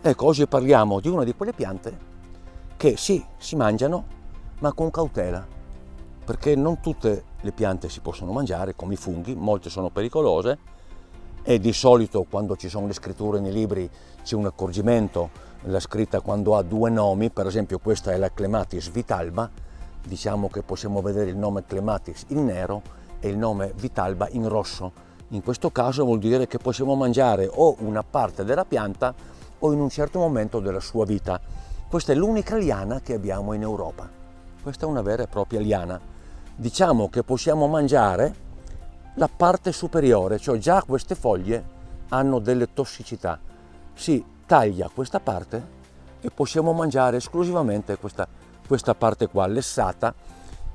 Ecco, oggi parliamo di una di quelle piante che sì, si mangiano, ma con cautela, perché non tutte le piante si possono mangiare, come i funghi, molte sono pericolose e di solito quando ci sono le scritture nei libri c'è un accorgimento, la scritta quando ha due nomi, per esempio questa è la Clematis vitalba, diciamo che possiamo vedere il nome Clematis in nero e il nome vitalba in rosso. In questo caso vuol dire che possiamo mangiare o una parte della pianta o in un certo momento della sua vita. Questa è l'unica liana che abbiamo in Europa. Questa è una vera e propria liana. Diciamo che possiamo mangiare la parte superiore, cioè già queste foglie hanno delle tossicità. Si taglia questa parte e possiamo mangiare esclusivamente questa parte qua, lessata,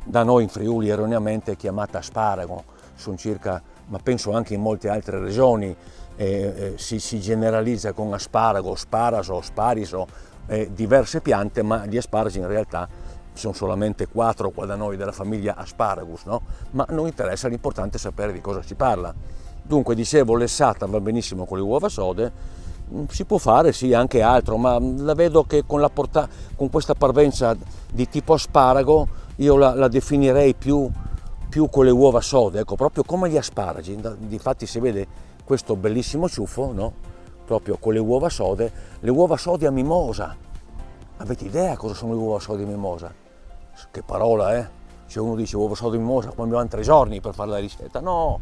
da noi in Friuli erroneamente chiamata asparago. Sono circa, ma penso anche in molte altre regioni, si generalizza con asparago, sparaso, spariso, diverse piante, ma gli asparagi in realtà sono solamente 4 qua da noi della famiglia Asparagus, no? Ma non interessa, l'importante è sapere di cosa si parla. Dunque, dicevo, lessata va benissimo con le uova sode, si può fare sì anche altro, ma la vedo che con questa parvenza di tipo asparago io la definirei più con le uova sode, ecco, proprio come gli asparagi. Difatti si vede questo bellissimo ciuffo, no? Proprio con le uova sode a mimosa. Avete idea cosa sono le uova sode a mimosa? Che parola, eh? Cioè uno dice uova sode a mimosa, poi mi vanno 3 giorni per fare la ricetta. No,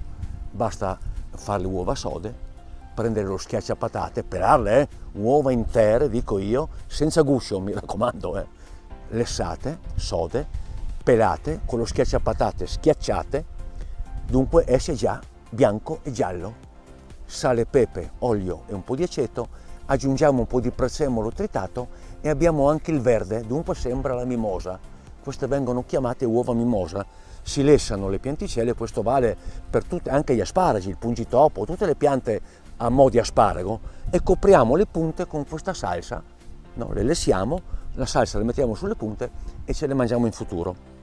basta fare le uova sode, prendere lo schiacciapatate, pelarle, uova intere, dico io, senza guscio, mi raccomando, lessate, sode, pelate, con lo schiacciapatate schiacciate, dunque esce già bianco e giallo. Sale, pepe, olio e un po' di aceto, aggiungiamo un po' di prezzemolo tritato e abbiamo anche il verde, dunque sembra la mimosa. Queste vengono chiamate uova mimosa. Si lessano le pianticelle, questo vale per tutte, anche gli asparagi, il pungitopo, tutte le piante a mo' di asparago, e copriamo le punte con questa salsa, no? Le lessiamo, la salsa la mettiamo sulle punte e ce le mangiamo in futuro.